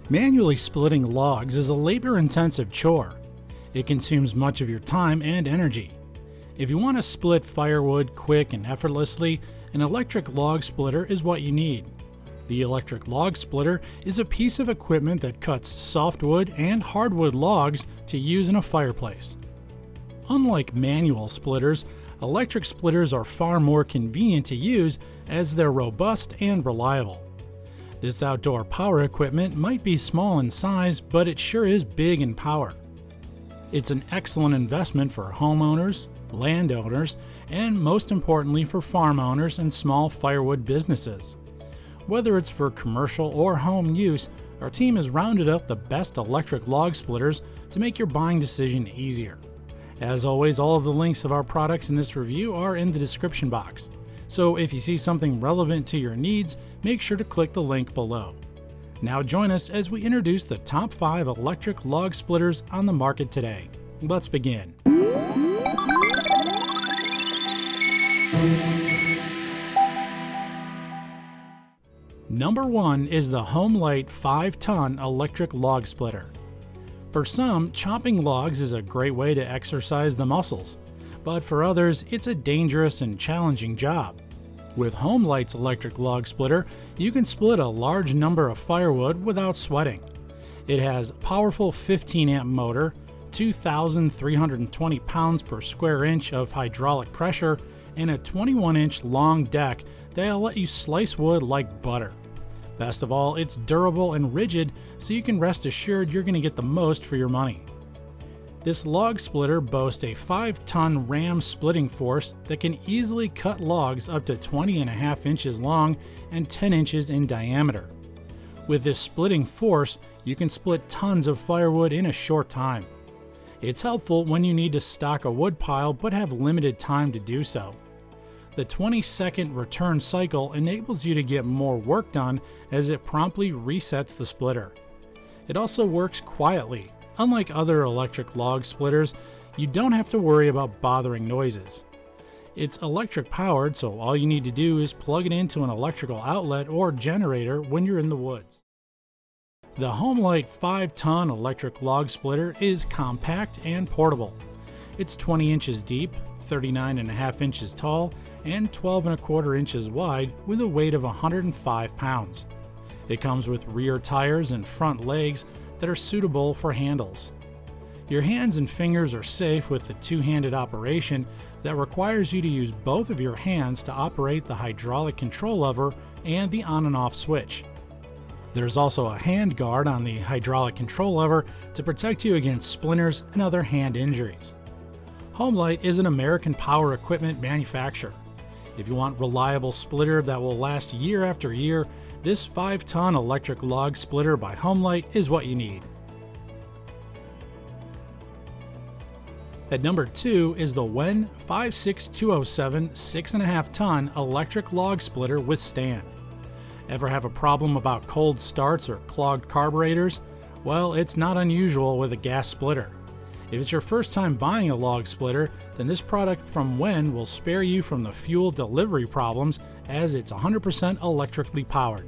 Manually splitting logs is a labor-intensive chore. It consumes much of your time and energy. If you want to split firewood quick and effortlessly, an electric log splitter is what you need. The electric log splitter is a piece of equipment that cuts softwood and hardwood logs to use in a fireplace. Unlike manual splitters, electric splitters are far more convenient to use as they're robust and reliable. This outdoor power equipment might be small in size, but it sure is big in power. It's an excellent investment for homeowners, landowners, and most importantly for farm owners and small firewood businesses. Whether it's for commercial or home use, our team has rounded up the best electric log splitters to make your buying decision easier. As always, all of the links of our products in this review are in the description box. So if you see something relevant to your needs, make sure to click the link below. Now join us as we introduce the top 5 electric log splitters on the market today. Let's begin. Number 1 is the Homelite 5-ton electric log splitter. For some, chopping logs is a great way to exercise the muscles, but for others, it's a dangerous and challenging job. With Homelite's electric log splitter, you can split a large number of firewood without sweating. It has a powerful 15-amp motor, 2,320 pounds per square inch of hydraulic pressure, and a 21-inch long deck that'll let you slice wood like butter. Best of all, it's durable and rigid, so you can rest assured you're going to get the most for your money. This log splitter boasts a 5-ton ram splitting force that can easily cut logs up to 20.5 inches long and 10 inches in diameter. With this splitting force, you can split tons of firewood in a short time. It's helpful when you need to stock a woodpile but have limited time to do so. The 20-second return cycle enables you to get more work done as it promptly resets the splitter. It also works quietly. Unlike other electric log splitters, you don't have to worry about bothering noises. It's electric powered, so all you need to do is plug it into an electrical outlet or generator when you're in the woods. The Homelite 5-ton electric log splitter is compact and portable. It's 20 inches deep, 39.5 inches tall, and 12.25 inches wide with a weight of 105 pounds. It comes with rear tires and front legs that are suitable for handles. Your hands and fingers are safe with the two-handed operation that requires you to use both of your hands to operate the hydraulic control lever and the on and off switch. There's also a handguard on the hydraulic control lever to protect you against splinters and other hand injuries. Homelite is an American power equipment manufacturer. If you want a reliable splitter that will last year after year, this 5-ton electric log splitter by Homelite is what you need. At number 2 is the Wen 56207 6.5-ton electric log splitter with stand. Ever have a problem about cold starts or clogged carburetors? Well, it's not unusual with a gas splitter. If it's your first time buying a log splitter, then this product from Wen will spare you from the fuel delivery problems as it's 100% electrically powered.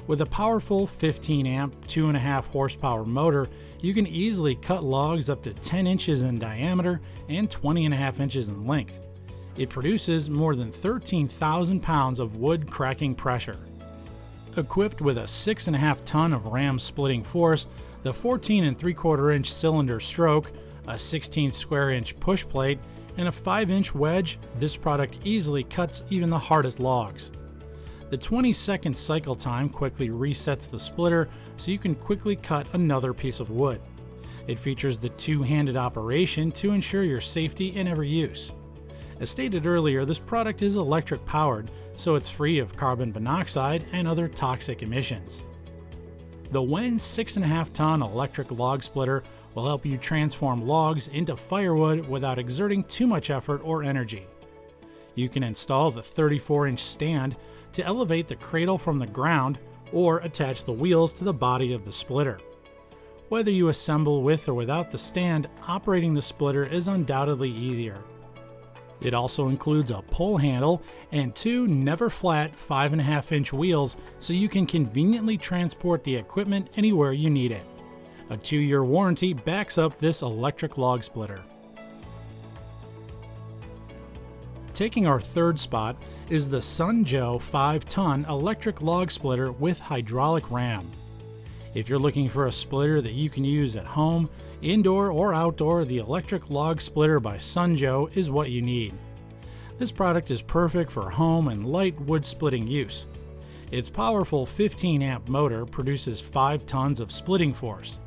With a powerful 15-amp, 2.5 horsepower motor, you can easily cut logs up to 10 inches in diameter and 20.5 inches in length. It produces more than 13,000 pounds of wood cracking pressure. Equipped with a 6.5 ton of ram splitting force, the 14.75 inch cylinder stroke, a 16 square inch push plate, and a 5-inch wedge, this product easily cuts even the hardest logs. The 20-second cycle time quickly resets the splitter so you can quickly cut another piece of wood. It features the two-handed operation to ensure your safety in every use. As stated earlier, this product is electric powered, so it's free of carbon monoxide and other toxic emissions. The Wen 6.5-ton electric log splitter will help you transform logs into firewood without exerting too much effort or energy. You can install the 34-inch stand to elevate the cradle from the ground or attach the wheels to the body of the splitter. Whether you assemble with or without the stand, operating the splitter is undoubtedly easier. It also includes a pull handle and two never flat 5.5-inch wheels so you can conveniently transport the equipment anywhere you need it. A 2-year warranty backs up this electric log splitter. Taking our third spot is the Sun Joe 5-ton electric log splitter with hydraulic ram. If you're looking for a splitter that you can use at home, indoor or outdoor, the electric log splitter by Sun Joe is what you need. This product is perfect for home and light wood splitting use. Its powerful 15-amp motor produces 5 tons of splitting force.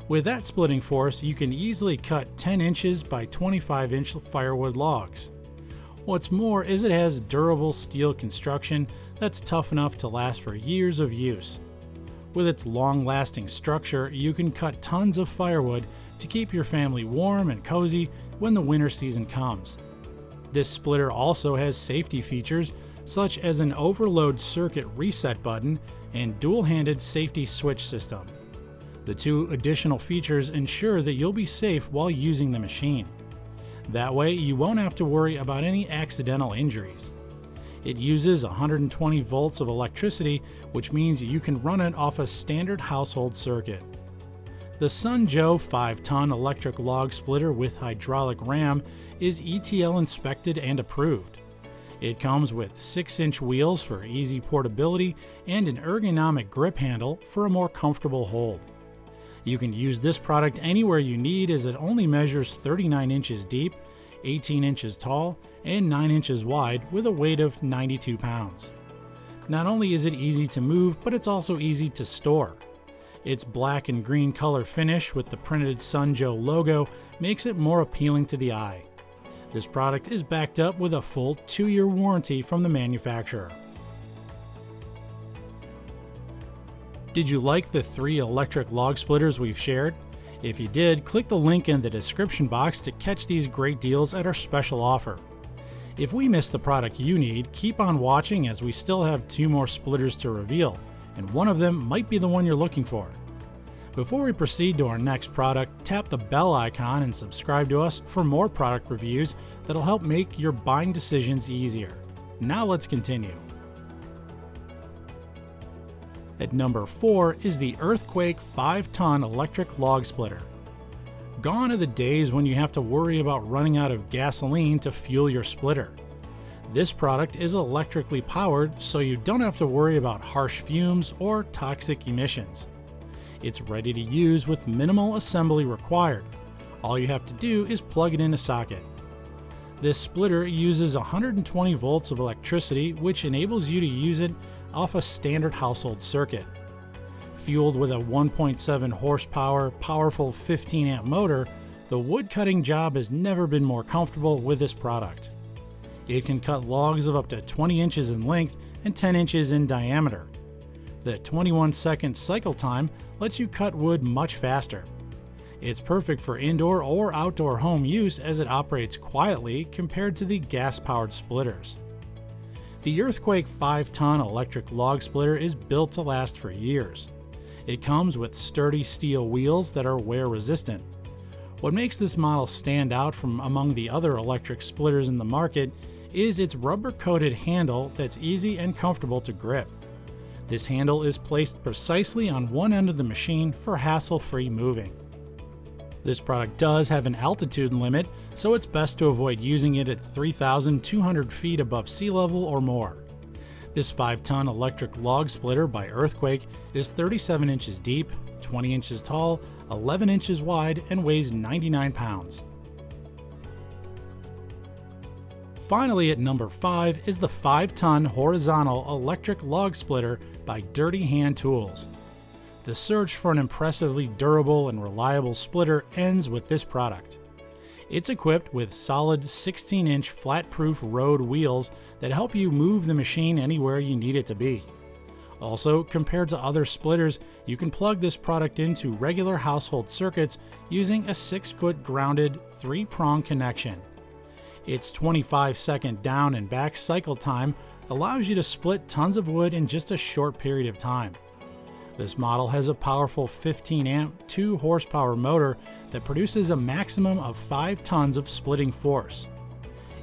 With that splitting force, you can easily cut 10 inches by 25-inch firewood logs. What's more is it has durable steel construction that's tough enough to last for years of use. With its long-lasting structure, you can cut tons of firewood to keep your family warm and cozy when the winter season comes. This splitter also has safety features such as an overload circuit reset button and dual-handed safety switch system. The 2 additional features ensure that you'll be safe while using the machine. That way, you won't have to worry about any accidental injuries. It uses 120 volts of electricity, which means you can run it off a standard household circuit. The Sun Joe 5-ton electric log splitter with hydraulic ram is ETL inspected and approved. It comes with 6-inch wheels for easy portability and an ergonomic grip handle for a more comfortable hold. You can use this product anywhere you need as it only measures 39 inches deep, 18 inches tall, and 9 inches wide with a weight of 92 pounds. Not only is it easy to move, but it's also easy to store. Its black and green color finish with the printed Sun Joe logo makes it more appealing to the eye. This product is backed up with a full 2-year warranty from the manufacturer. Did you like the 3 electric log splitters we've shared? If you did, click the link in the description box to catch these great deals at our special offer. If we missed the product you need, keep on watching as we still have 2 more splitters to reveal, and one of them might be the one you're looking for. Before we proceed to our next product, tap the bell icon and subscribe to us for more product reviews that'll help make your buying decisions easier. Now let's continue. At number 4 is the Earthquake 5-ton electric log splitter. Gone are the days when you have to worry about running out of gasoline to fuel your splitter. This product is electrically powered, so you don't have to worry about harsh fumes or toxic emissions. It's ready to use with minimal assembly required. All you have to do is plug it in a socket. This splitter uses 120 volts of electricity, which enables you to use it off a standard household circuit. Fueled with a 1.7 horsepower, powerful 15-amp motor, the wood cutting job has never been more comfortable with this product. It can cut logs of up to 20 inches in length and 10 inches in diameter. The 21-second cycle time lets you cut wood much faster. It's perfect for indoor or outdoor home use as it operates quietly compared to the gas-powered splitters. The Earthquake 5-ton electric log splitter is built to last for years. It comes with sturdy steel wheels that are wear-resistant. What makes this model stand out from among the other electric splitters in the market is its rubber-coated handle that's easy and comfortable to grip. This handle is placed precisely on one end of the machine for hassle-free moving. This product does have an altitude limit, so it's best to avoid using it at 3,200 feet above sea level or more. This 5-ton electric log splitter by Earthquake is 37 inches deep, 20 inches tall, 11 inches wide, and weighs 99 pounds. Finally, at number 5 is the 5-ton horizontal electric log splitter by Dirty Hand Tools. The search for an impressively durable and reliable splitter ends with this product. It's equipped with solid 16-inch flat-proof road wheels that help you move the machine anywhere you need it to be. Also, compared to other splitters, you can plug this product into regular household circuits using a 6-foot grounded 3-prong connection. Its 25-second down and back cycle time allows you to split tons of wood in just a short period of time. This model has a powerful 15-amp, 2-horsepower motor that produces a maximum of 5 tons of splitting force.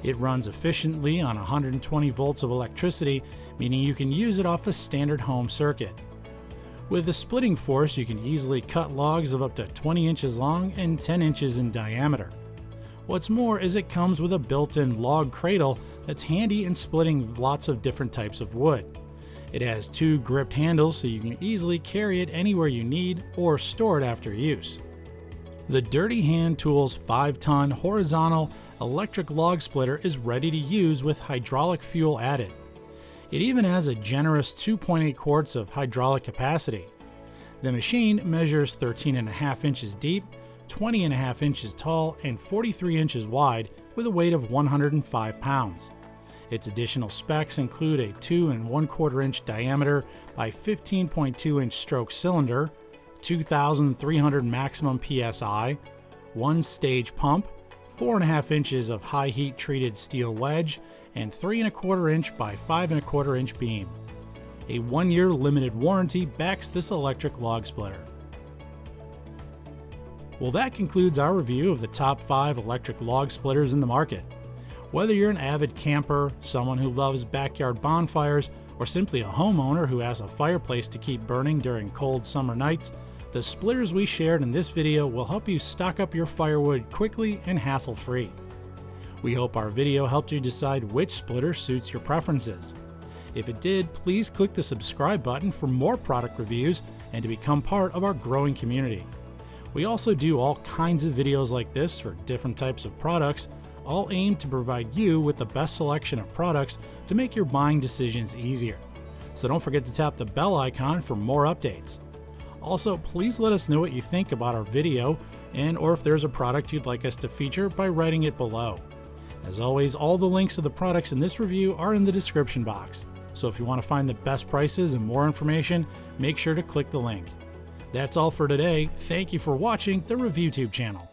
It runs efficiently on 120 volts of electricity, meaning you can use it off a standard home circuit. With the splitting force, you can easily cut logs of up to 20 inches long and 10 inches in diameter. What's more is it comes with a built-in log cradle that's handy in splitting lots of different types of wood. It has 2 gripped handles so you can easily carry it anywhere you need or store it after use. The Dirty Hand Tools 5-ton horizontal electric log splitter is ready to use with hydraulic fuel added. It even has a generous 2.8 quarts of hydraulic capacity. The machine measures 13.5 inches deep, 20.5 inches tall, and 43 inches wide with a weight of 105 pounds. Its additional specs include a 2 1/4 inch diameter by 15.2 inch stroke cylinder, 2,300 maximum PSI, 1 stage pump, 4.5 inches of high heat treated steel wedge, and 3 1/4 inch by 5 1/4 inch beam. A 1-year limited warranty backs this electric log splitter. Well, that concludes our review of the top 5 electric log splitters in the market. Whether you're an avid camper, someone who loves backyard bonfires, or simply a homeowner who has a fireplace to keep burning during cold summer nights, the splitters we shared in this video will help you stock up your firewood quickly and hassle-free. We hope our video helped you decide which splitter suits your preferences. If it did, please click the subscribe button for more product reviews and to become part of our growing community. We also do all kinds of videos like this for different types of products, all aimed to provide you with the best selection of products to make your buying decisions easier. So don't forget to tap the bell icon for more updates. Also, please let us know what you think about our video and or if there's a product you'd like us to feature by writing it below. As always, all the links to the products in this review are in the description box. So if you want to find the best prices and more information, make sure to click the link. That's all for today. Thank you for watching the ReviewTube channel.